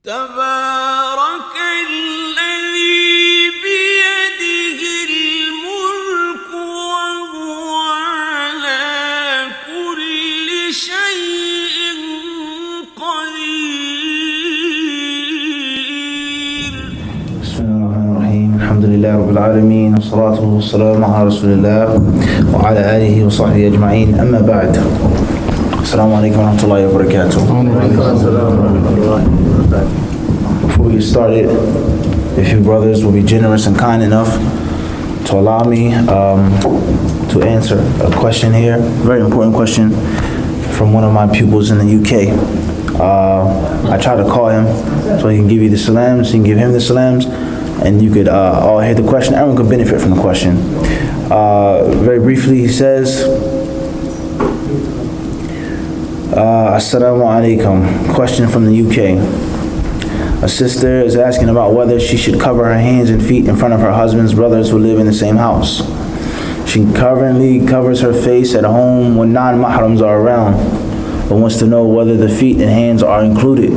تبارك الذي بيده الملك وهو على كل شيء قدير. بسم الله الرحمن الرحيم. الحمد لله رب العالمين، والصلاة والسلام على رسول الله وعلى آله وصحبه أجمعين. أما بعد. Assalamu alaikum wa rahmatullahi wa barakatuh. Before we get started, if you brothers will be generous and kind enough to allow me to answer a question here, very important question from one of my pupils in the UK. I tried to call him so he can give you the salams, he can give him the salams, and you could all hear the question. Everyone could benefit from the question. Very briefly, he says, Assalamu alaikum. Question from the UK. A sister is asking about whether she should cover her hands and feet in front of her husband's brothers who live in the same house. She currently covers her face at home when non-mahrams are around, but wants to know whether the feet and hands are included.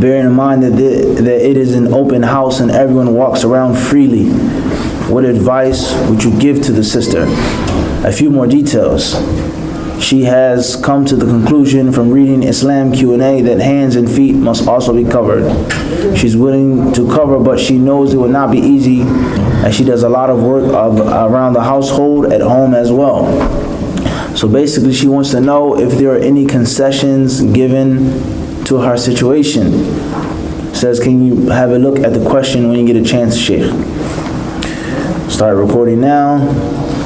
Bearing in mind that it is an open house and everyone walks around freely, what advice would you give to the sister? A few more details. She has come to the conclusion from reading Islam Q&A that hands and feet must also be covered. She's willing to cover, but she knows it will not be easy as she does a lot of work around the household at home as well. So basically she wants to know if there are any concessions given to her situation. Says, can you have a look at the question when you get a chance, Sheikh? Start recording now.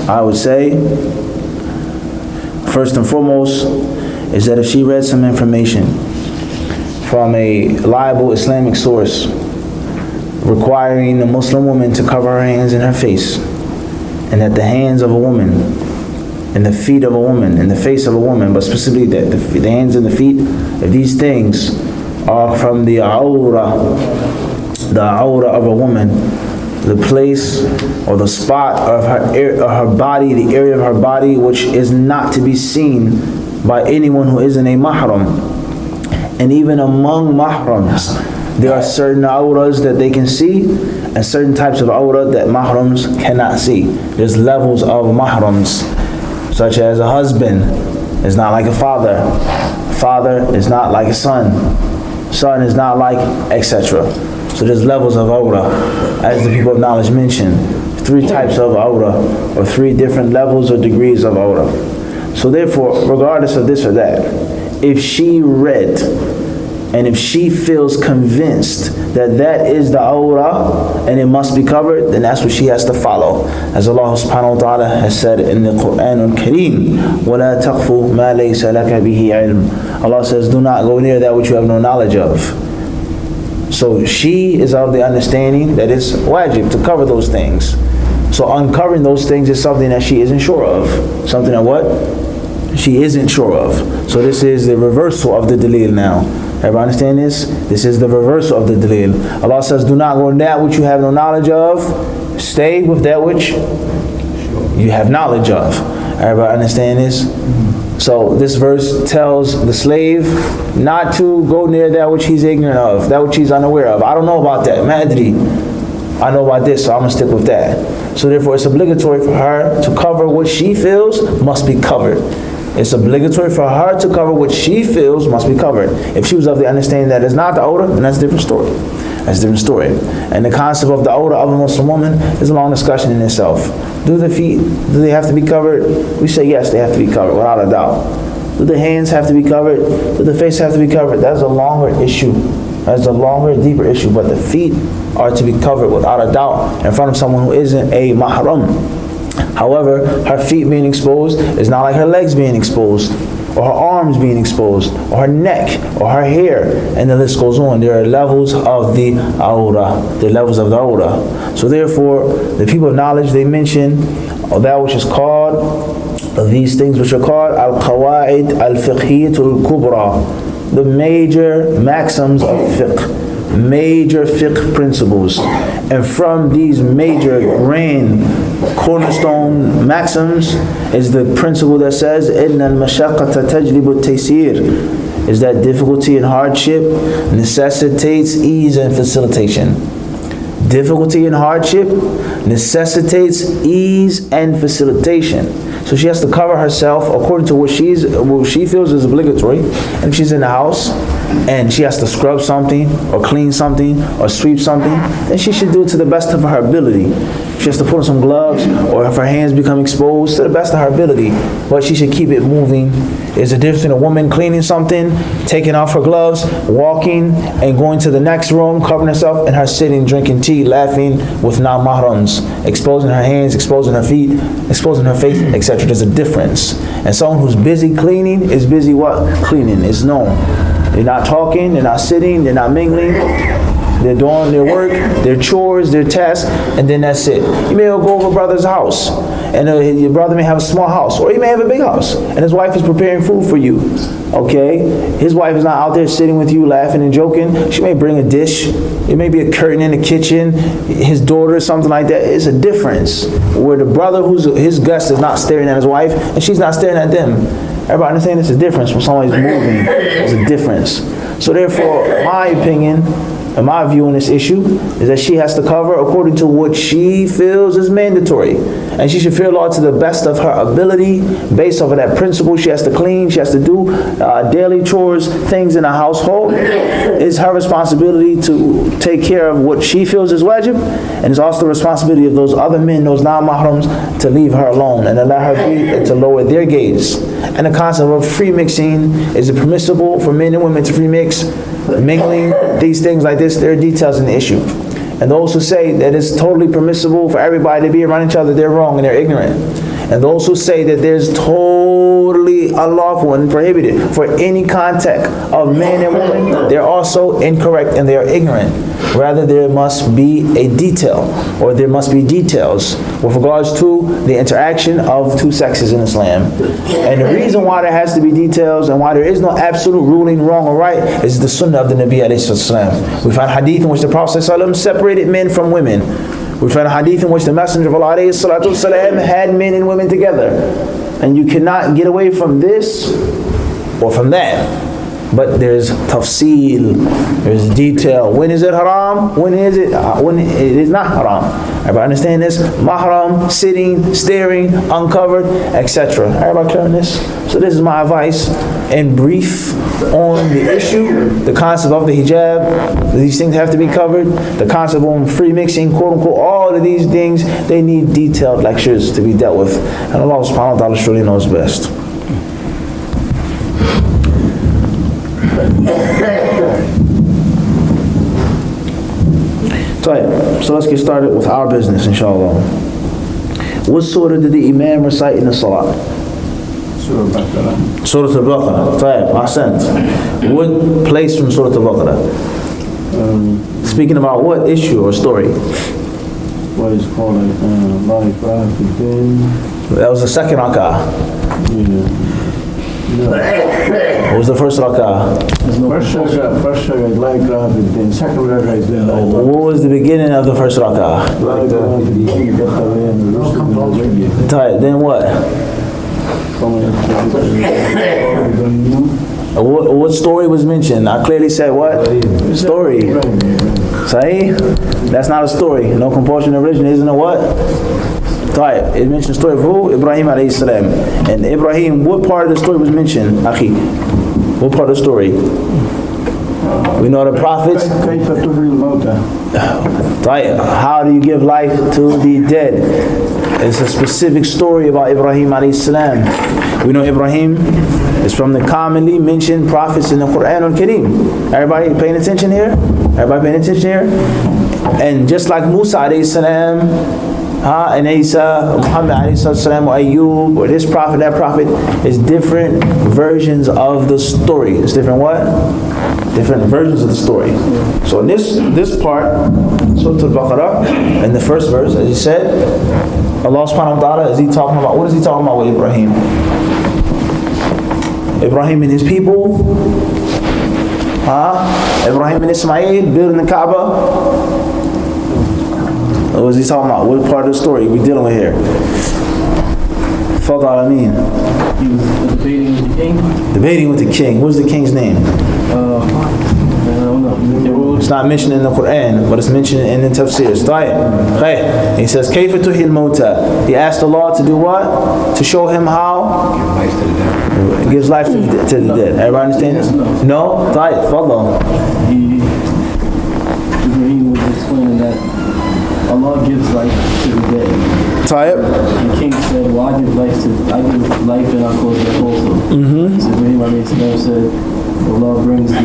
I would say, first and foremost, is that if she read some information from a reliable Islamic source requiring a Muslim woman to cover her hands and her face, and that the hands of a woman, and the feet of a woman, and the face of a woman, but specifically the hands and the feet, if these things are from the awra of a woman, the place or the spot of her body, the area of her body which is not to be seen by anyone who isn't a mahram. And even among mahrams, there are certain awras that they can see and certain types of awra that mahrams cannot see. There's levels of mahrams, such as a husband is not like a father, father is not like a son, son is not like etc. So there's levels of awra, as the people of knowledge mentioned, 3 types of awra, or 3 different levels or degrees of awra. So therefore, regardless of this or that, if she read, and if she feels convinced that that is the awra, and it must be covered, then that's what she has to follow. As Allah subhanahu wa ta'ala has said in the Quran al-Kareem, وَلَا تَقْفُ مَا لَيْسَ لَكَ بِهِ عِلْمٍ. Allah says, do not go near that which you have no knowledge of. So she is of the understanding that it's wajib to cover those things. So uncovering those things is something that she isn't sure of. Something that what? She isn't sure of. So this is the reversal of the dalil now. Everybody understand this? This is the reversal of the dalil. Allah says, do not go in that which you have no knowledge of. Stay with that which you have knowledge of. Everybody understand this? So this verse tells the slave not to go near that which he's ignorant of, that which he's unaware of. I don't know about that. Madri, I know about this, so I'm going to stick with that. So therefore it's obligatory for her to cover what she feels must be covered. It's obligatory for her to cover what she feels must be covered. If she was of the understanding that it's not the awra, then that's a different story. That's a different story. And the concept of the awra of a Muslim woman is a long discussion in itself. Do the feet, do they have to be covered? We say yes, they have to be covered, without a doubt. Do the hands have to be covered? Do the face have to be covered? That's a longer issue. That's a longer, deeper issue. But the feet are to be covered, without a doubt, in front of someone who isn't a mahram. However, her feet being exposed is not like her legs being exposed, or her arms being exposed, or her neck, or her hair, and the list goes on. There are levels of the awra, the levels of the awra. So therefore, the people of knowledge, they mention that which is called, these things which are called al-qawaid al-fiqhiyyah al-kubra, the major maxims of fiqh, major fiqh principles. And from these major grand cornerstone maxims is the principle that says, إِنَّ الْمَشَقَّةَ تَجْلِبُ التَّيْسِيرِ. is that difficulty and hardship necessitates ease and facilitation. Difficulty and hardship necessitates ease and facilitation. So she has to cover herself according to what she feels is obligatory. And if she's in the house and she has to scrub something or clean something or sweep something, then she should do it to the best of her ability. If she has to put on some gloves or if her hands become exposed, to the best of her ability. But she should keep it moving. There's a difference in a woman cleaning something, taking off her gloves, walking and going to the next room, covering herself, and her sitting, drinking tea, laughing with non-mahrams, exposing her hands, exposing her feet, exposing her face, etc. There's a difference. And someone who's busy cleaning is busy what? Cleaning. It's known. They're not talking, they're not sitting, they're not mingling. They're doing their work, their chores, their tasks, and then that's it. You may go over a brother's house, and your brother may have a small house, or he may have a big house, and his wife is preparing food for you, okay? His wife is not out there sitting with you, laughing and joking. She may bring a dish. It may be a curtain in the kitchen, his daughter, something like that. It's a difference, where the brother who's his guest is not staring at his wife, and she's not staring at them. Everybody understand it's a difference when somebody's moving. It's a difference. So therefore, my opinion, and my view on this issue is that she has to cover according to what she feels is mandatory. And she should fear Allah to the best of her ability. Based off of that principle, she has to clean, she has to do daily chores, things in the household. It's her responsibility to take care of what she feels is wajib. And it's also the responsibility of those other men, those non-mahrams, to leave her alone and to let her be and to lower their gaze. And the concept of free mixing, is it permissible for men and women to free mix? Mingling, these things like this, there are details in the issue. And those who say that it's totally permissible for everybody to be around each other, they're wrong and they're ignorant. And those who say that there's totally unlawful and prohibited for any contact of men and women, they're also incorrect and they are ignorant. Rather, there must be a detail, or there must be details with regards to the interaction of two sexes in Islam. And the reason why there has to be details and why there is no absolute ruling wrong or right is the sunnah of the Nabi alayhi salam. We find hadith in which the Prophet separated men from women. We find a hadith in which the Messenger of Allah alayhi had men and women together. And you cannot get away from this or from that. But there's tafsil, there's detail. When is it haram? When is it? When it is not haram. Everybody understand this? Mahram, sitting, staring, uncovered, etc. Everybody clear on this? So this is my advice in brief on the issue, the concept of the hijab. These things have to be covered. The concept on free mixing, quote unquote, all of these things, they need detailed lectures to be dealt with. And Allah subhanahu wa ta'ala surely knows best. So let's get started with our business, inshallah. What surah did the Imam recite in the Salah? Surah Al-Baqarah. Surah Al-Baqarah. Ahsant. What place from Surah Al-Baqarah? Speaking about what issue or story? What is called That was the second rak'ah. Yeah. What was the first rak'ah? First rak'ah is like Rafiddin. Second rak'ah is What was the beginning of the first rak'ah? Then what? What story was mentioned? I clearly said what? Story. Sahih? That's not a story. No compulsion of religion, isn't it what? It mentioned the story of who? Ibrahim alayhi salam. And Ibrahim, what part of the story was mentioned? Akhi, what part of the story? We know the prophets. How do you give life to the dead? It's a specific story about Ibrahim alayhi salam. We know Ibrahim is from the commonly mentioned prophets in the Quran al-Kareem. Everybody paying attention here? Everybody paying attention here? And just like Musa alayhi salam, and Isa, Muhammad alayhi salam, or Ayyub, or this prophet, that prophet, is different versions of the story. It's different what? Different versions of the story. So in this part, Surah Al-Baqarah, in the first verse, as he said, Allah subhanahu wa ta'ala, is he talking about, what is he talking about with Ibrahim? Ibrahim and his people, Ibrahim and Ismail building the Kaaba. What was he talking about? What part of the story we dealing with here? Fathul Alameen. He was debating with the king. Debating with the king. What's the king's name? I don't know. It's not mentioned in the Quran, but it's mentioned in the tafsirs. He says, كَيْفَ تُحْيِي الْمَوْتَى. He asked Allah to do what? To show him how? He gives life to the dead. Everybody understand this? No? Follow. Ibrahim was explaining that Allah gives life to the dead. The king said, well, I give life and I close death also. So Ibrahim alayhi said, Allah brings the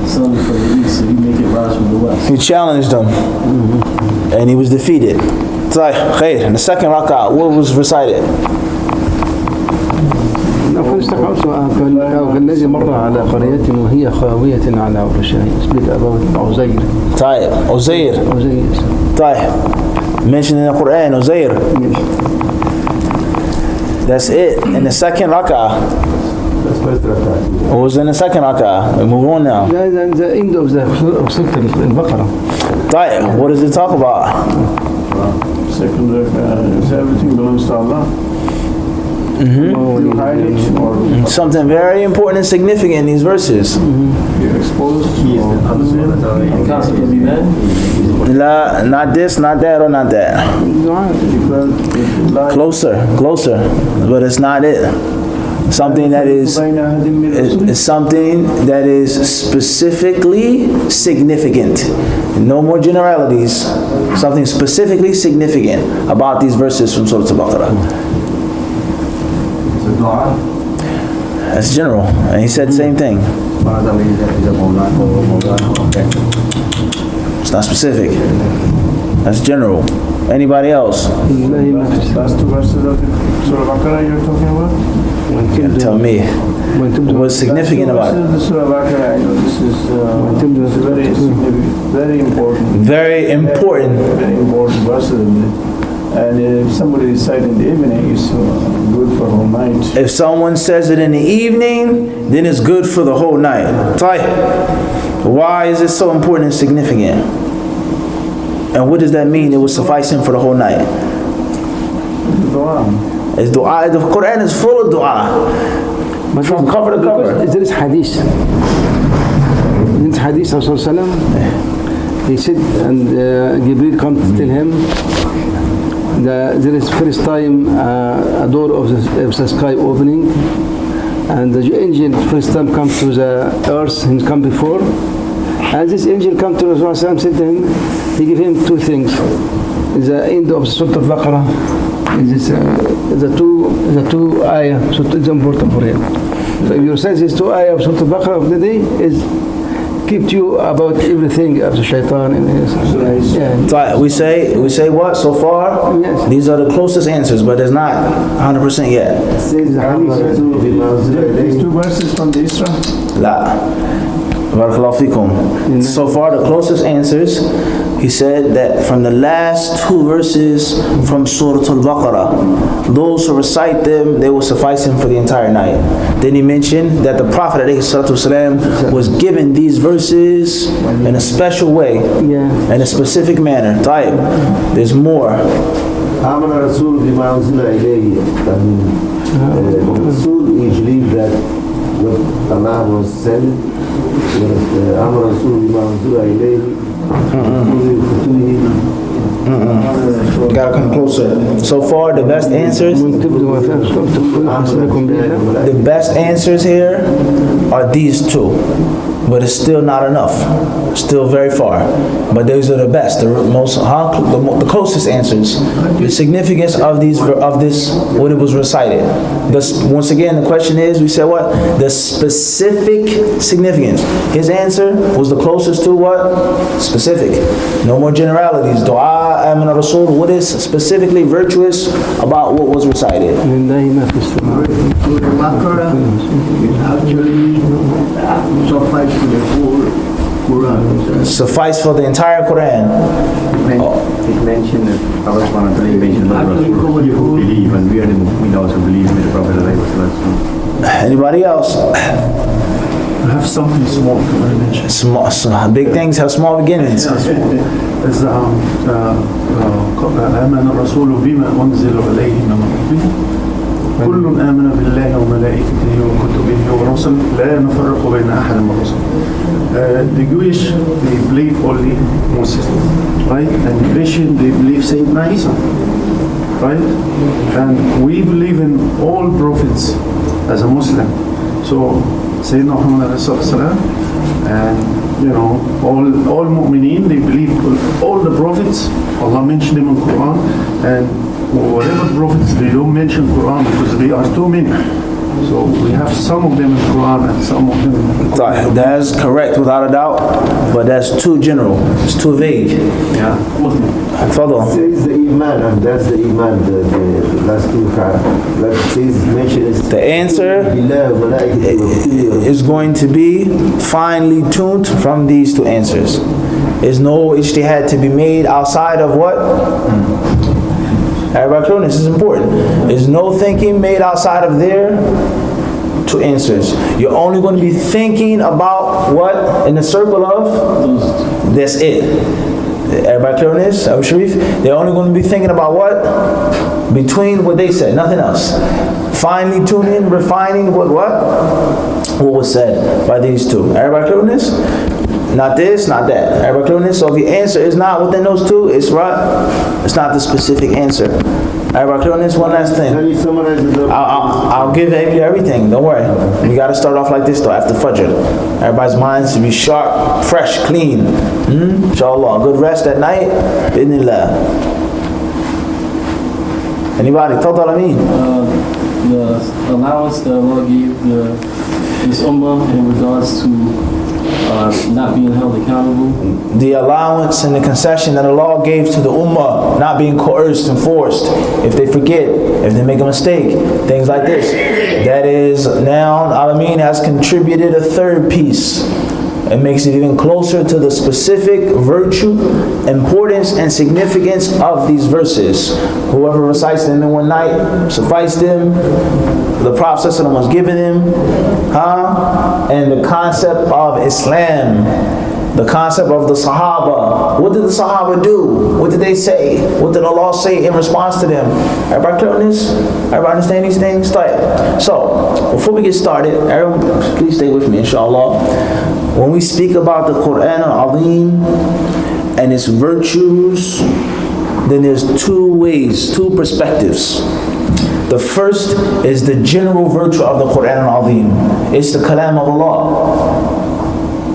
sun from the east, so you make it rise from the west. He challenged them, and he was defeated. In the second rak'ah, what was recited? كالذي مر على قرية وهي خاوية على عروشها. Speak about Uzair. Uzair. Mentioned in the Quran, Uzair. That's it. In the second rak'ah. What was in the second rak'ah? We move on now. The end of the Surah Al-Baqarah. What does it talk about? Second rak'ah is everything belongs to Allah. Something very important and significant in these verses. You're exposed to Not this, not that, or not that. Closer, but it's not it. Something that is something that is specifically significant. No more generalities. Something specifically significant about these verses from Surah Al-Baqarah. That's general, and he said the same thing. It's not specific. That's general. Anybody else? Last two verses of Surah Al-Baqarah you're talking about? Tell me. What's significant about it? Surah Al-Baqarah, this is very significant, very important. Very important. Very important verses. And if somebody recites in the evening, it's good for the whole night. If someone says it in the evening, then it's good for the whole night. Why is it so important and significant? And what does that mean? It will suffice him for the whole night. It's dua. The Quran is full of dua. But from cover to cover. There is hadith. In hadith of Rasulullah, he said, and Jibreel comes to tell him, there is first time a door of the sky opening, and the angel first time comes to the earth and come before, and this angel come to Rasulullah, said to him, he gave him two things. The end of Surah Al-Baqarah is the two ayah, so it's important for him. So if you say these two ayah of Surah Al-Baqarah of the day is kept you about everything of the shaitan and his. We say what so far? Yes. These are the closest answers, but it's not 100% yet. These two verses from the Isra? La. Barakallahu fikum. So far, the closest answers, he said that from the last two verses from Surah Al-Baqarah, those who recite them, they will suffice him for the entire night. Then he mentioned that the Prophet ﷺ was given these verses in a special way, in a specific manner. There's more. آمن الرسول بما أنزل إليه. Rasul, we believe that what Allah was sent. آمن الرسول بما أنزل إليه. Gotta come closer. So far, the best answers here are these two, but it's still not enough. Still very far. But those are the best, the closest answers. The significance of this, what it was recited. Once again, the question is, we said what? The specific significance. His answer was the closest to what? Specific. No more generalities. Dua, Amin Rasul. What is specifically virtuous about what was recited? Al-Baqarah actually suffice for the whole Quran. Suffice for the entire Quran. It mentioned that Allah subhanahu wa ta'ala mentioned that Rasul believe, and we also believe in the Prophet. Anybody else? I have something small to mention. Small, big things have small beginnings. Is آمن الرسول بما أنزل إليه من ربه كل آمن بالله وملائكته وكتبه ورسله لا نفرق بين أحد من الرسل. The Jewish, they believe only Moses, right? And the Christian, they believe Sayyidina Isa, right? And we believe in all prophets as a Muslim. So Sayyidina Muhammad alayhi salam, and you know, all mu'mineen, they believe all the prophets. Allah mentioned them in Quran, and whatever prophets, they don't mention Quran because they are too many. So we have some of them in Quran and some of them in Quran. That's correct without a doubt, but that's too general. It's too vague. Yeah. Fathul. Says the Iman, and that's the Iman, the last two that says mentions. The answer is going to be finely tuned from these two answers. There's no ijtihad to be made outside of what? Everybody, this is important. There's no thinking made outside of their two answers. You're only going to be thinking about what in the circle of? That's it. Everybody clear on this? Abu Sharif? They're only going to be thinking about what? Between what they said, nothing else. Finally tuning, refining what was said by these two. Everybody clear on this? Not this, not that. Everybody clear on this? So if the answer is not within those two, it's right. It's not the specific answer. Everybody clear on this? One last thing. I'll give you everything. Don't worry. We got to start off like this though, after Fajr. Everybody's minds to be sharp, fresh, clean. Inshallah. Good rest at night. Bismillah. Anybody? Fathul Amin. The allowance that Allah gave this ummah in regards to not being held accountable. The allowance and the concession that Allah gave to the ummah, not being coerced and forced. If they forget, if they make a mistake, things like this. That is now, Al-Amin has contributed a third piece. It makes it even closer to the specific virtue, importance, and significance of these verses. Whoever recites them in one night, suffice them. The Prophet ﷺ was given them. And the concept of Islam, the concept of the Sahaba. What did the Sahaba do? What did they say? What did Allah say in response to them? Everybody clear on this? Everybody understand these things? So, before we get started, everyone, please stay with me, inshallah. When we speak about the Quran al-Azim and its virtues, then there's two ways, two perspectives. The first is the general virtue of the Quran al-Azim. It's the kalam of Allah.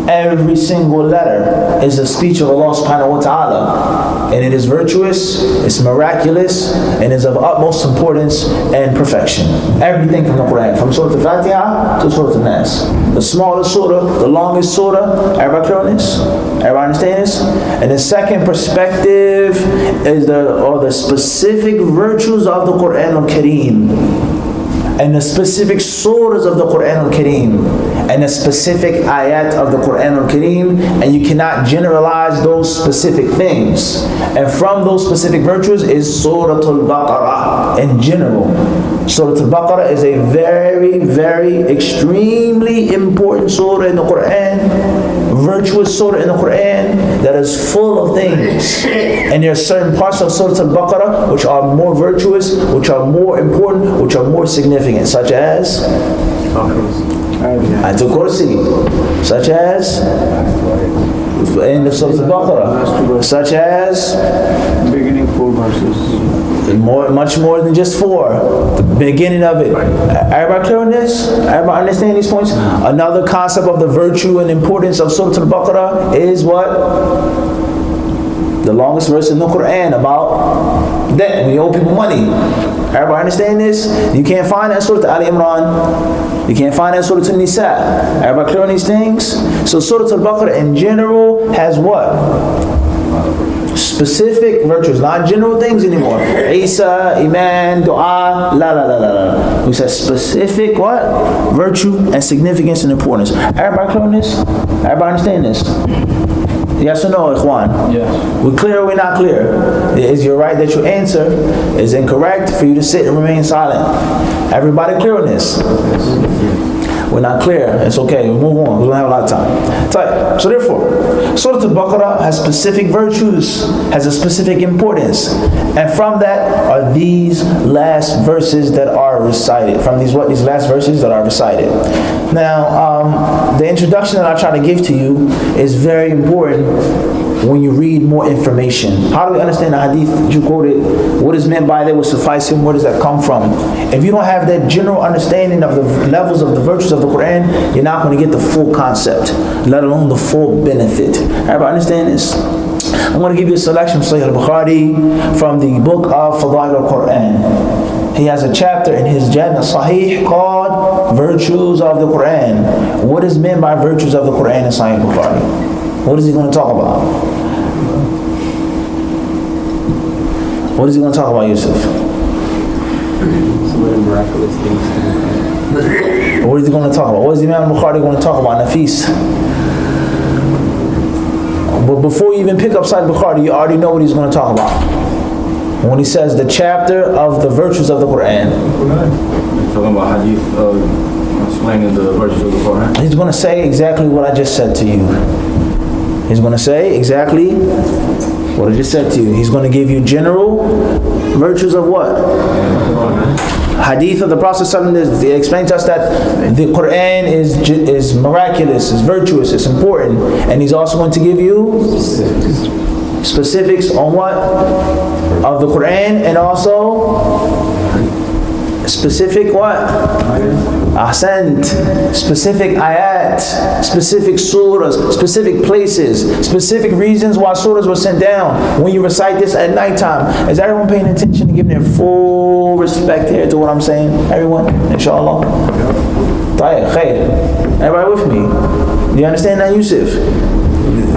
Every single letter is the speech of Allah subhanahu wa ta'ala. And it is virtuous, it's miraculous, and is of utmost importance and perfection. Everything from the Quran, from Surah Al-Fatiha to Surah Al-Nas. The smallest surah, the longest surah. Everybody clear on this? Everybody understand this? And the second perspective is the specific virtues of the Quran al-Kareem. And the specific surahs of the Quran al-Kareem, and the specific ayat of the Quran al-Kareem, and you cannot generalize those specific things. And from those specific virtues is Surah Al-Baqarah in general. Surah Al-Baqarah is a very, very extremely important surah in the Quran, virtuous surah in the Quran that is full of things. And there are certain parts of Surah Al-Baqarah which are more virtuous, which are more important, which are more significant, such as Ayatul Kursi, such as in the Surah Al-Baqarah, such as beginning 4 verses. Much more than just 4. The beginning of it. Everybody clear on this? Everybody understand these points? Another concept of the virtue and importance of Surah Al-Baqarah is what? The longest verse in the Quran about debt. We owe people money. Everybody understand this? You can't find that in Surah Al-Imran. You can't find that in Surah Al-Nisa. Everybody clear on these things? So Surah Al-Baqarah in general has what? Specific virtues, not general things anymore. Isa, Iman, Dua, la la la la la. We said specific what? Virtue and significance and importance. Everybody clear on this? Everybody understand this? Yes or no, Ikhwan? Yes. We clear or we not clear? Is your right that you answer is incorrect for you to sit and remain silent? Everybody clear on this? we're not clear, it's okay, we move on, we don't have a lot of time. So therefore, Surah Al-Baqarah has specific virtues, has a specific importance, and from that are these last verses that are recited. From these last verses that are recited. Now, the introduction that I try to give to you is very important when you read more information. How do we understand the hadith that you quoted? What is meant by that will suffice him? Where does that come from? If you don't have that general understanding of the levels of the virtues of the Quran, you're not going to get the full concept, let alone the full benefit. Everybody understand this? I'm going to give you a selection from Sahih al-Bukhari from the book of Fadail al-Quran. He has a chapter in his Jami' Sahih called Virtues of the Quran. What is meant by virtues of the Quran in Sahih al-Bukhari? What is he going to talk about? What is he going to talk about, Yusuf? Some of the miraculous things. What is he going to talk about? What is Imam Bukhari going to talk about in the feast? But before you even pick up Sahih Bukhari, you already know what he's going to talk about. When he says the chapter of the virtues of the Quran. Talking about hadith, explaining the virtues of the Quran. He's going to say exactly what I just said to you. He's going to say exactly what I just said to you. He's going to give you general virtues of what? Hadith of the Prophet ﷺ, they explain to us that the Quran is miraculous, is virtuous, it's important. And he's also going to give you specifics on what? Of the Quran, and also specific what? Ahsant, specific ayat, specific surahs, specific places, specific reasons why surahs were sent down. When you recite this at nighttime, is everyone paying attention and giving their full respect here to what I'm saying? Everyone, inshallah. Everybody with me? Do you understand that, Yusuf?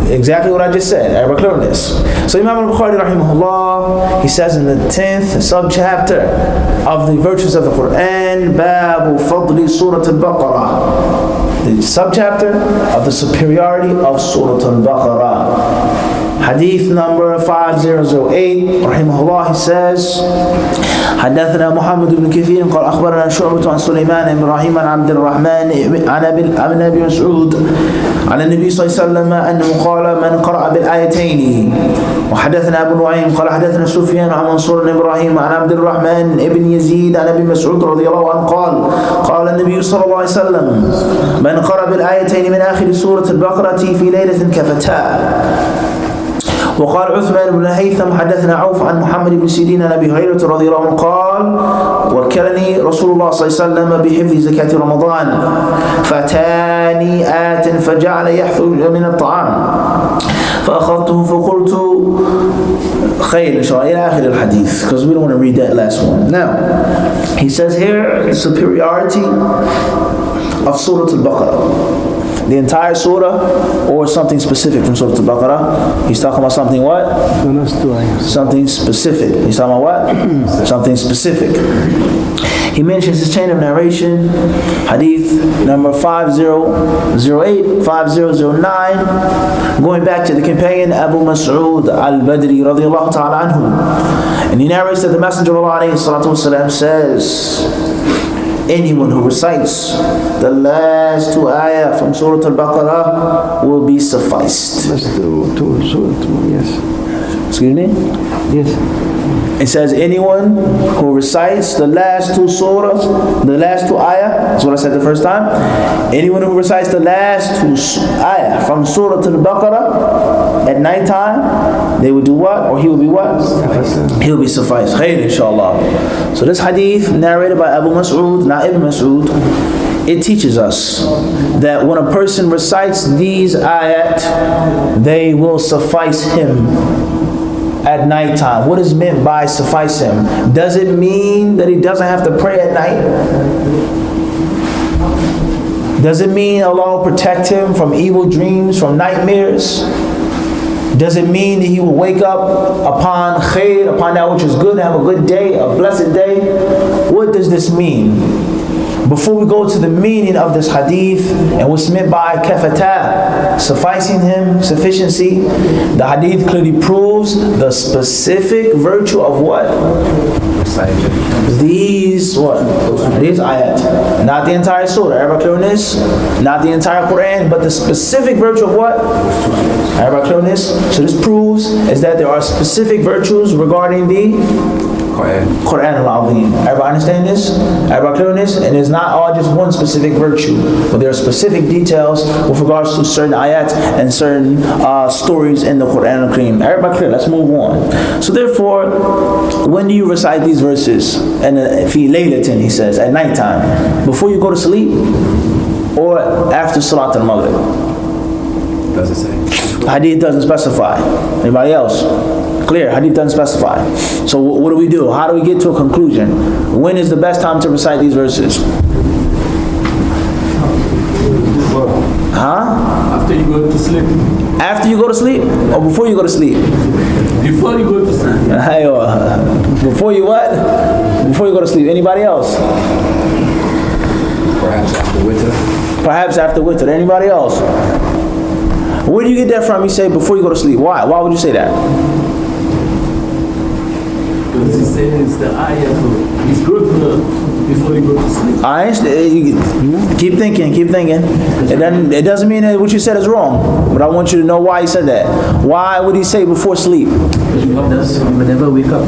Exactly what I just said. Everybody clear on this? So Imam al-Bukhari rahimahullah, he says in the 10th sub-chapter of the virtues of the Quran, Babu Fadli Surah al-Baqarah, the sub-chapter of the superiority of Surah al-Baqarah. Hadith number 5008, rahimahullah, he says, حدثنا محمد بن كثير قال أخبرنا شعبة عن سليمان إبراهيم عن عبد الرحمن عن أبي مسعود عن النبي صلى الله عليه وسلم أنه قال من قرأ بالآيتين. وحدثنا أبو نعيم قال حدثنا سفيان عن منصور بن إبراهيم عن عبد الرحمن ابن يزيد عن أبي مسعود رضي الله عنه قال قال النبي صلى الله عليه وسلم من قرأ بالآيتين من آخر سورة البقرة في ليلة كفتاه. وقال عثمان بن هيثم حدثنا عوف عن محمد بن سيرين عن ابي هريره رضي الله عنه قال وكلني رسول الله صلى الله عليه وسلم بحفظ زكاة رمضان فاتاني آت فجعل يحفظ من الطعام فأخذته فقلت خير إن شاء الله إلى آخر الحديث, because we don't want to read that last one. Now he says here the superiority of Surah Al-Baqarah. The entire surah or something specific from Surah Al-Baqarah. He's talking about something what? Something specific. He's talking about what? Something specific. He mentions his chain of narration, hadith number 5008, 5009, going back to the companion Abu Mas'ud al-Badri radiyallahu ta'ala anhu. And he narrates that the Messenger of Allah alayhi salatu wasalam says, anyone who recites the last two ayah from Surah Al-Baqarah will be sufficed. Yes. Excuse me? Yes. It says anyone who recites the last two surahs, the last two ayah, that's what I said the first time. Anyone who recites the last two ayah from Surah Al-Baqarah at night time, they will do what? Or he will be what? He will be sufficed. Khair, inshallah. So this hadith narrated by Abu Mas'ud, not Ibn Mas'ud, it teaches us that when a person recites these ayat, they will suffice him at night time. What is meant by suffice him? Does it mean that he doesn't have to pray at night? Does it mean Allah will protect him from evil dreams, from nightmares? Does it mean that he will wake up upon khair, upon that which is good, and have a good day, a blessed day? What does this mean? before we go to the meaning of this hadith and what's meant by kafata, sufficing him, sufficiency, the hadith clearly proves the specific virtue of what? These ayat. Not the entire surah. Everybody clear on this? Not the entire Quran, but the specific virtue of what? Everybody clear on this? So this proves is that there are specific virtues regarding the Quran al-Azim. Everybody understand this? Everybody clear on this? And it's not all just one specific virtue, but there are specific details with regards to certain ayat and certain stories in the Quran al-Kareem. Everybody clear? Let's move on. So therefore, when do you recite these verses? And fi laylatin, he says, at nighttime, before you go to sleep, or after Salat al-Maghrib? Does it say? Hadith doesn't specify. Anybody else? Clear, hadith doesn't specify. So what do? How do we get to a conclusion? When is the best time to recite these verses? Huh? After you go to sleep. After you go to sleep? Or before you go to sleep? Before you go to sleep. Before you what? Before you go to sleep. Anybody else? Perhaps after witr. Perhaps after witr. Anybody else? Where do you get that from? You say before you go to sleep. Why? Why would you say that? Because he says the ayah is good for before you go to sleep. I understand. Keep thinking. It doesn't mean that what you said is wrong, but I want you to know why he said that. Why would he say before sleep? Because you will never wake up.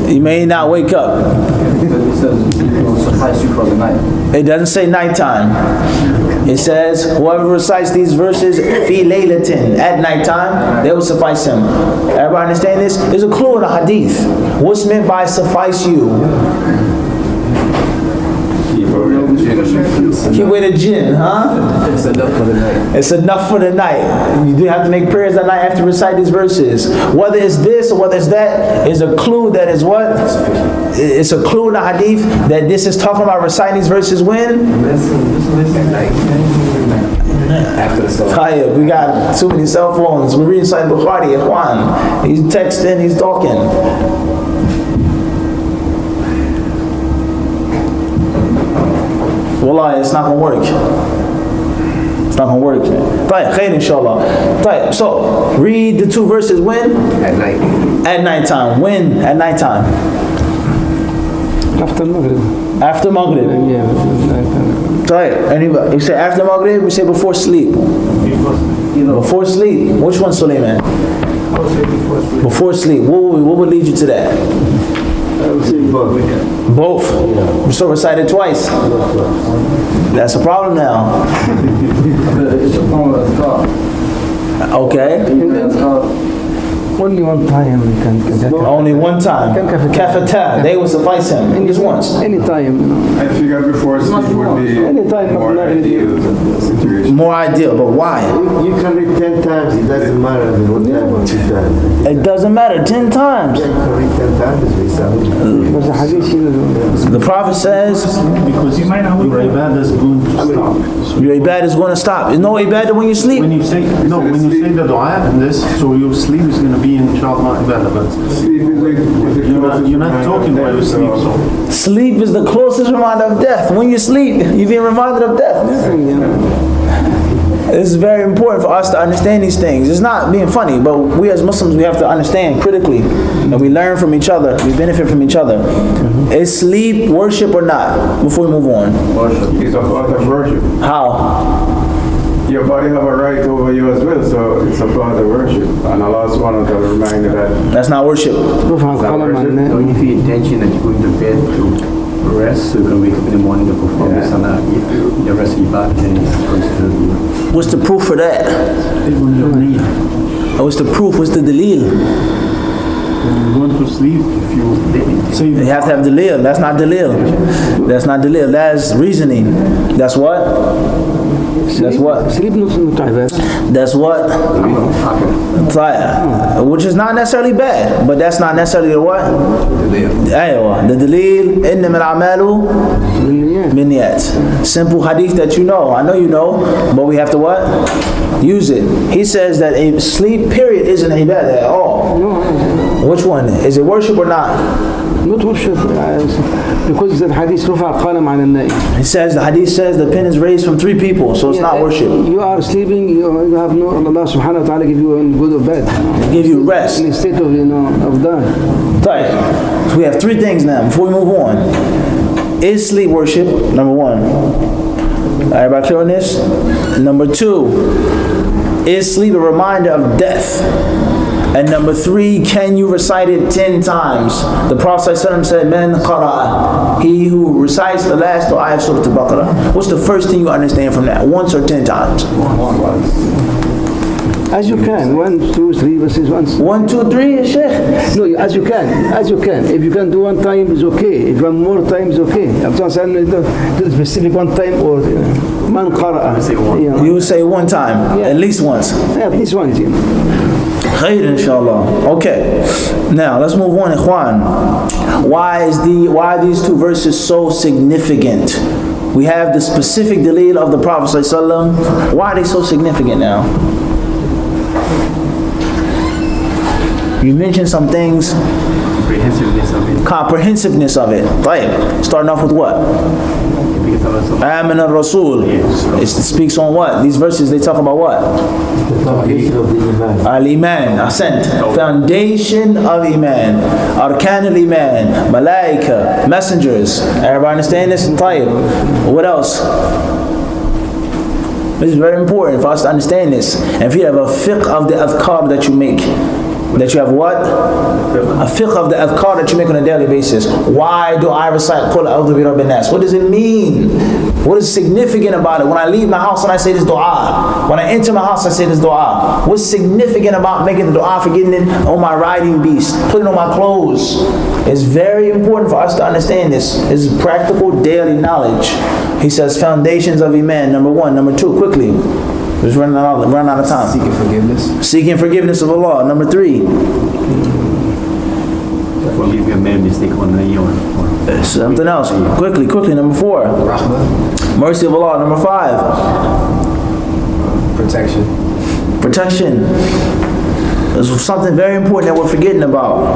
You may not wake up. Because it says it will suffice you for the night. It doesn't say nighttime. It says whoever recites these verses fi laylatin, at nighttime, they will suffice him. Everybody understand this? There's a clue in the hadith. What's meant by suffice you? Keep away the jinn, huh? It's enough for the night. It's enough for the night. You do have to make prayers at night after you recite these verses. Whether it's this or whether it's that, is a clue that is what? It's a clue in the hadith that this is talking about reciting these verses when? After the salah. We got too many cell phones. We're reading al-bukhari, Ikhwan. He's texting, he's talking. Wallah, it's not gonna work. It's not gonna work. Right, khair inshallah. Right, so read the two verses when? At night. At nighttime. When? At nighttime. After Maghrib. After Maghrib. Yeah, nighttime. Right. Anybody? You say after Maghrib, we say before sleep. Before sleep. Which one, Suleiman? Before sleep. What would lead you to that? I would say both. Both. So recited twice. That's a problem now. It's a form of God. Okay. Only one time we can Only one time. Kafata. They will suffice him. Just once. any time. I figured before sleep would be Any time more ideal situation. More ideal, but why? You can read 10 times, it doesn't matter what time of the time. It doesn't matter. 10 times. You can read 10 times, we sound. Because the hadith, The Prophet says, Because your ibadah is going to stop. your ibadah is going to stop. There's no ibadah when you sleep. When you say the dua in this, so your sleep is going to be inshallah ibadah, but Sleep you're not talking while you sleep, so. Sleep is the closest reminder of death. When you sleep, you're being reminded of death. It's very important for us to understand these things. It's not being funny, but we as Muslims, we have to understand critically. And we learn from each other. We benefit from each other. Is sleep worship or not? Before we move on. Worship is a part of worship. How? Your body have a right over you as well, so it's a part of worship. And Allah subhanahu wa ta'ala remind you that. That's not worship. Only if you intention that you're going to bed to rest, so you can wake up in the morning to perform the salah. If the rest of your body then is considered. What's the proof for that? What's the proof? What's the dalil? You're going to sleep if you say You have to have dalil. That's not dalil. That's not dalil. That's reasoning. That's what? That's what? Sleep not ibadah. That's what? Which is not necessarily bad, but that's not necessarily the what? The dalil, innama al-a'malu binniyat. Simple hadith that you know. I know you know, but we have to what? Use it. He says that a sleep period isn't ibadah at all. Which one? Is it worship or not? not worship, because the hadith رفع القلم عن النائم. He says, the hadith says the pen is raised from 3 people, so it's not worship. You are sleeping, you have no, Allah subhanahu wa ta'ala give you good or bad. Give you rest. In a state of, of dying. Right. So we have 3 things now before we move on. Is sleep worship? Number 1. Everybody clear on this? Number 2, is sleep a reminder of death? And number 3, can you recite it 10 times? The Prophet ﷺ said, Man qara'a, he who recites the last ayah of Surah Al-Baqarah. What's the first thing you understand from that? Once or 10 times? As you can, 1, 2, 3 verses once. 1, 2, 3, Sheikh? No, as you can. If you can do 1 time, it's okay. If you want more time, it's okay. I'm not saying do specific 1 time or man qara'a. You would say 1 time, at least once. Yeah, at least once. Khair, inshallah. Okay. Now let's move on, ikhwan. Why are these 2 verses so significant? We have the specific dalil of the Prophet ﷺ. Why are they so significant now? You mentioned some things. Comprehensiveness of it. Right. Starting off with what? Amin al-Rasul. It speaks on what? These verses, they talk about what? The foundation of the Iman. Al-Iman. Ascent. Foundation of Iman. Arkan al-Iman. Malaika. Messengers. Everybody understand this? Tayyib. What else? This is very important for us to understand this. And if you have a fiqh of the adhkar that you make, that you have what? A fiqh of the adhkar that you make on a daily basis. Why do I recite Qul a'udhu bi rabbin nas? What does it mean? What is significant about it? When I leave my house and I say this dua. When I enter my house I say this dua. What's significant about making the dua for getting it on my riding beast, putting on my clothes? It's very important for us to understand this. This is practical daily knowledge. He says foundations of Iman, number 1. Number 2, quickly. Just running out of time. Seeking forgiveness. Seeking forgiveness of Allah. Number 3. Forgive your man mistake on the Something else. Quickly. Number 4. Rahmah. Mercy of Allah. Number 5. Protection. This is something very important that we're forgetting about.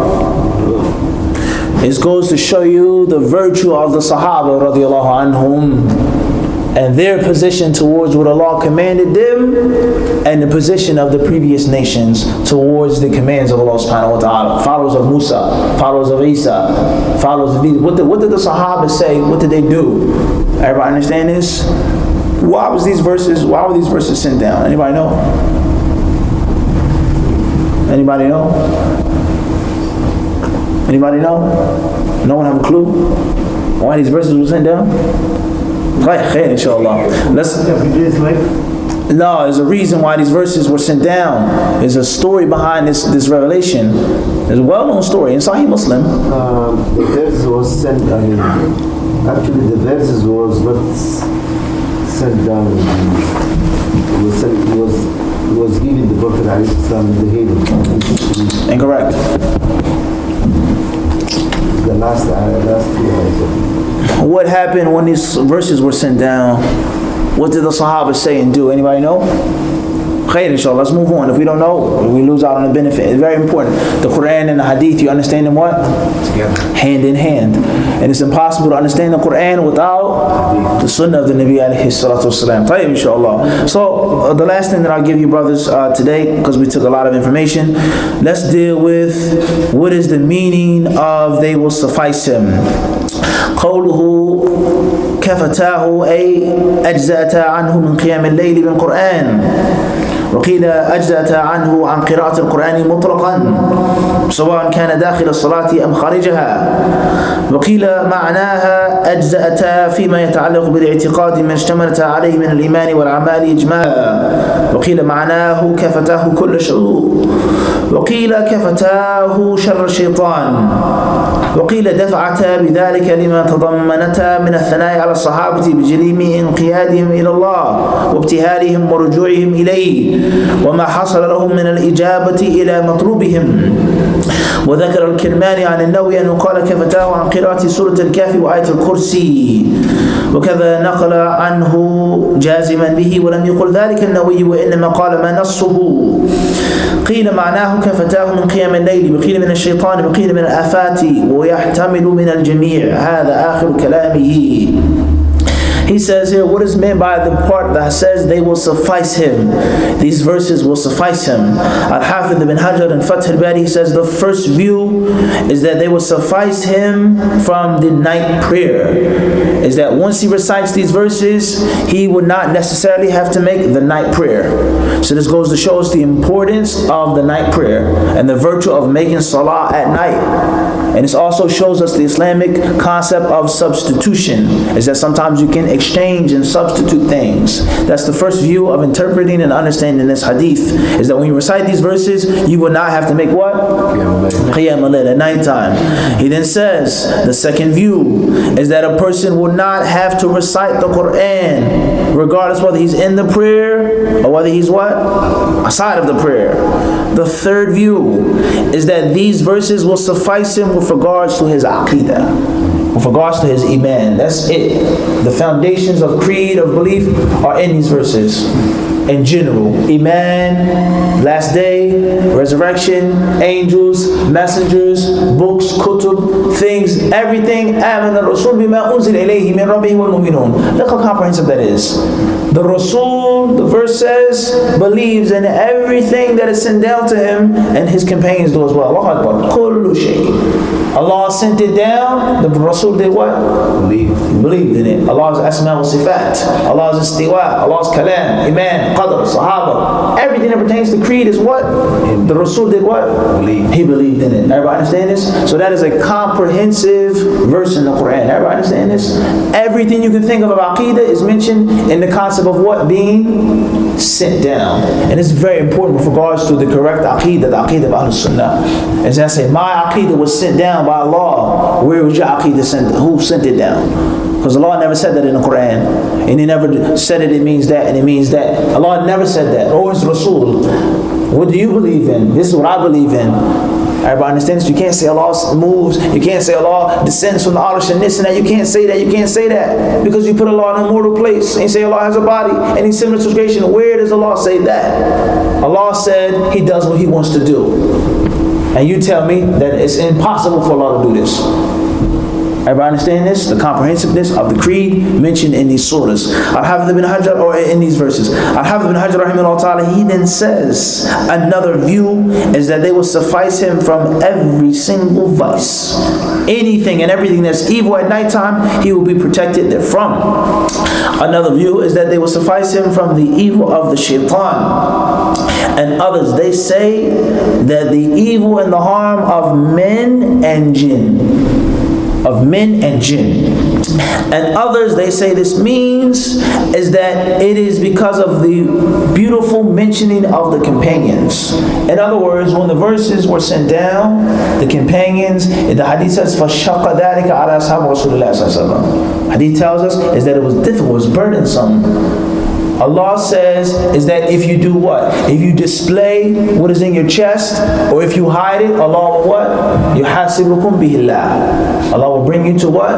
It goes to show you the virtue of the Sahaba radiallahu anhum and their position towards what Allah commanded them, and the position of the previous nations towards the commands of Allah subhanahu wa ta'ala. Followers of Musa, followers of Isa, followers of these. What did the Sahaba say? What did they do? Everybody understand this? Why were these verses sent down? Anybody know? Anybody know? Anybody know? No one have a clue why these verses were sent down? Khair, inshallah. No, there's a reason why these verses were sent down. There's a story behind this revelation. There's a well-known story in Sahih Muslim. The verse was sent, actually the verses was not sent down. It was given the Prophet ﷺ the healing. Incorrect. The last year. What happened when these verses were sent down? What did the Sahaba say and do? Anybody know? Khair, inshallah. Let's move on. If we don't know, we lose out on the benefit. It's very important. The Quran and the Hadith, you understand them what? Together. Hand in hand. And it's impossible to understand the Quran without the Sunnah of the Nabi alayhi salatu wasalam. Tayyib, inshallah. So, the last thing that I'll give you brothers today, because we took a lot of information, let's deal with what is the meaning of they will suffice him. قوله كفتاه أي أجزأت عنه من قيام الليل بالقرآن، وقيل أجزأت عنه عن قراءة القرآن مطلقا سواء كان داخل الصلاة أم خارجها، وقيل معناها أجزأت فيما يتعلق بالاعتقاد ما اشتملت عليه من الإيمان والأعمال إجمالا، وقيل معناه كفتاه كل شر، وقيل كفتاه شر الشيطان، وقيل دفعت بذلك لما تضمنت من الثناء على الصحابة بجريم انقيادهم إلى الله وابتهالهم ورجوعهم إليه وما حصل لهم من الإجابة إلى مطلوبهم. وذكر الكرماني عن النووي أنه قال كفتاه عن قراءة سورة الكهف وآية الكرسي، وكذا نقل عنه جازما به، ولم يقل ذلك النووي وإنما قال ما نصه. قيل معناه كفتاه من قيام الليل، وقيل من الشيطان، وقيل من الآفات، ويحتمل من الجميع. هذا آخر كلامه. He says here, what is meant by the part that says they will suffice him? These verses will suffice him. Al-Hafidh ibn Hajar and Fathul-Bari, he says the first view is that they will suffice him from the night prayer. Is that once he recites these verses, he would not necessarily have to make the night prayer. So this goes to show us the importance of the night prayer and the virtue of making salah at night. And this also shows us the Islamic concept of substitution, is that sometimes you can exchange and substitute things. That's the first view of interpreting and understanding this hadith, is that when you recite these verses, you will not have to make what? Qiyam al-layl at nighttime. He then says, the second view is that a person will not have to recite the Quran, regardless whether he's in the prayer or whether he's what? Aside of the prayer. The third view is that these verses will suffice him with regards to his aqidah, with regards to his iman. That's it. The foundations of creed, of belief, are in these verses. In general, iman, last day, resurrection, angels, messengers, books, kutub, things, everything. آمن الرسول بما أنزل إليه من ربه والمؤمنون. Look how comprehensive that is. The Rasul, the verse says, believes in everything that is sent down to him, and his companions do as well. Allahu Akbar. Kullu shay. Allah sent it down, the Rasul did what? He believed in it. Allah's asma wa sifat, Allah's istiwa, Allah's kalam, iman, qadr, sahaba. Everything that pertains to creed is what? The Rasul did what? He believed in it. Everybody understand this? So that is a comprehensive verse in the Quran. Everybody understand this? Everything you can think of aqidah is mentioned in the concept of what? Being sent down. And it's very important with regards to the correct aqidah, the aqidah of Ahl-Sunnah. As I say, my aqidah was sent down by Allah. Where was your aqidah sent? Who sent it down? Because Allah never said that in the Quran. And He never said it means that, and it means that. Allah never said that. Or His Rasul. What do you believe in? This is what I believe in. Everybody understands? You can't say Allah moves. You can't say Allah descends from the Arsh and this and that. You can't say that. You can't say that. Because you put Allah in a mortal place. And you say Allah has a body. Any similar to creation. Where does Allah say that? Allah said He does what He wants to do. And you tell me that it's impossible for Allah to do this. Everybody understand this? The comprehensiveness of the creed mentioned in these surahs. Al-Hafidh ibn Hajar, or in these verses. Al-Hafidh ibn Hajar, rahimahullah ta'ala, he then says, another view is that they will suffice him from every single vice. Anything and everything that's evil at nighttime, he will be protected therefrom. Another view is that they will suffice him from the evil of the shaitan. And others, they say that the evil and the harm of men and jinn. Of men and jinn. And others, they say this means is that it is because of the beautiful mentioning of the companions. In other words, when the verses were sent down, the companions, the hadith says, فَشَقَّ ذَلِكَ عَلَى أَصْحَابِ رَسُولِ اللَّهِ صَلَّى اللَّهُ عَلَيْهِ وَسَلَّمَ. Hadith tells us is that it was difficult, it was burdensome. Allah says is that if you do what? If you display what is in your chest, or if you hide it, Allah will what? يُحَاسِبُكُمْ بِهِ اللَّهِ. Allah will bring you to what?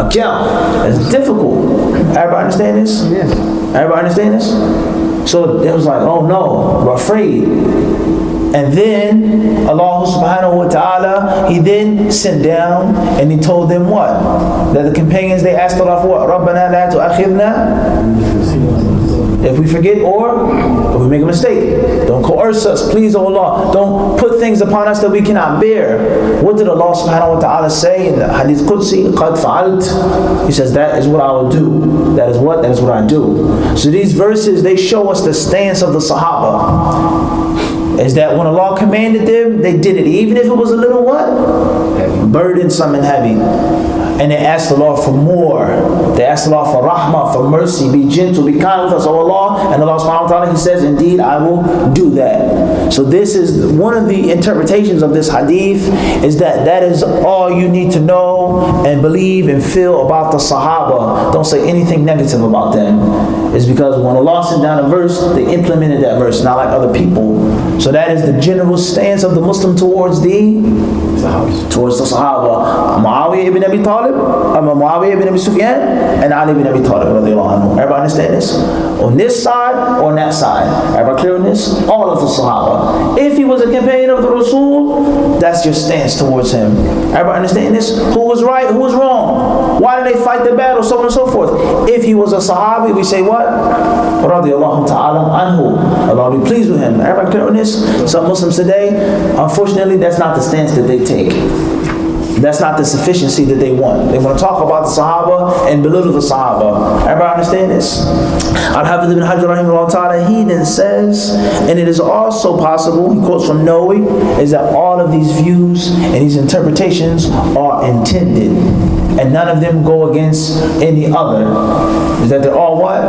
Account. It's difficult. Everybody understand this? Yes. Everybody understand this? So it was like, oh no, we're afraid. And then Allah subhanahu wa ta'ala, He then sent down and He told them what? That the companions, they asked Allah for what? رَبَّنَا لَا تُؤَخِذْنَا if we forget or if we make a mistake. Don't coerce us, please, O Allah. Don't put things upon us that we cannot bear. What did Allah subhanahu wa ta'ala say in the Hadith Qudsi? قَدْ فَعَلْتُ. He says, that is what I will do. That is what? That is what I do. So these verses, they show us the stance of the Sahaba. Is that when Allah commanded them, they did it. Even if it was a little what? Burdensome and heavy. And they asked Allah for more. They asked Allah for rahmah, for mercy. Be gentle, be kind with us, O Allah. And Allah subhanahu wa ta'ala, He says, indeed, I will do that. So this is one of the interpretations of this hadith, is that is all you need to know and believe and feel about the Sahaba. Don't say anything negative about them. It's because when Allah sent down a verse, they implemented that verse, not like other people. So that is the general stance of the Muslim towards the Sahaba. Muawiyah ibn Abi Talib, Muawiyah ibn Abi Sufyan, and Ali ibn Abi Talib. Everybody understand this? On this side or on that side? Everybody clear on this? All of the Sahaba. If he was a companion of the Rasul, that's your stance towards him. Everybody understand this? Who was right? Who was wrong? Why did they fight the battle? So on and so forth. If he was a Sahabi, we say what? Radiallahu ta'ala anhu. Allah will be pleased with him. Everybody clear on this? Some Muslims today, unfortunately, that's not the stance that they take. That's not the sufficiency that they want. They want to talk about the Sahaba and belittle the Sahaba. Everybody understand this? Al-Hafidh ibn Hajar rahimahullah ta'ala, he then says, and it is also possible, he quotes from Nawawi, is that all of these views and these interpretations are intended, and none of them go against any other. Is that they're all what?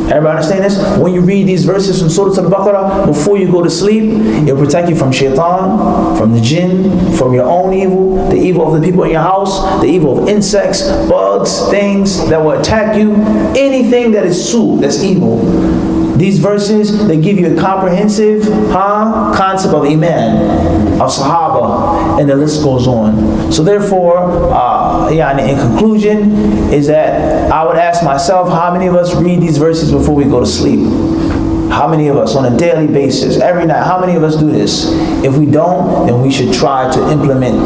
Everybody understand this? When you read these verses from Surah Al-Baqarah, before you go to sleep, it'll protect you from shaitan, from the jinn, from your own evil, the evil of the people in your house, the evil of insects, bugs, things that will attack you, anything that is su, that's evil. These verses, they give you a comprehensive concept of Iman, of Sahaba, and the list goes on. So therefore, in conclusion, is that I would ask myself, how many of us read these verses before we go to sleep? How many of us on a daily basis, every night, how many of us do this? If we don't, then we should try to implement.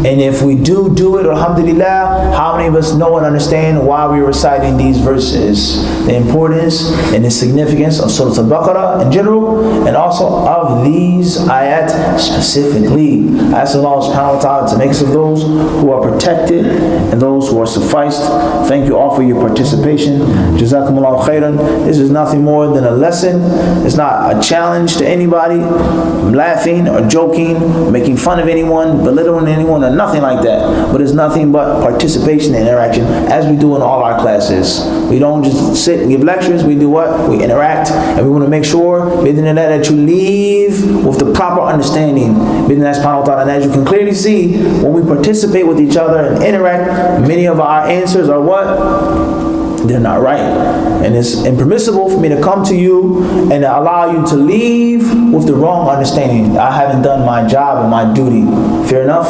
And if we do it, alhamdulillah, how many of us know and understand why we're reciting these verses? The importance and the significance of Surah Al-Baqarah in general, and also of these ayat specifically. I ask Allah subhanahu wa ta'ala to make us of those who are protected and those who are sufficed. Thank you all for your participation. Jazakumullahu khairan. This is nothing more than a lesson. It's not a challenge to anybody. I'm laughing or joking, making fun of anyone, belittling anyone, or nothing like that. But it's nothing but participation and interaction, as we do in all our classes. We don't just sit and give lectures. We do what? We interact, and we want to make sure that you leave with the proper understanding. And as you can clearly see, when we participate with each other and interact, many of our answers are what? They're not right. And it's impermissible for me to come to you and allow you to leave with the wrong understanding. I haven't done my job and my duty. Fair enough?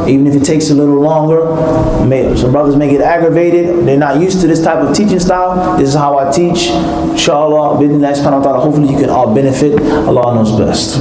Even if it takes a little longer, some brothers may get aggravated. They're not used to this type of teaching style. This is how I teach. Inshallah, hopefully you can all benefit. Allah knows best.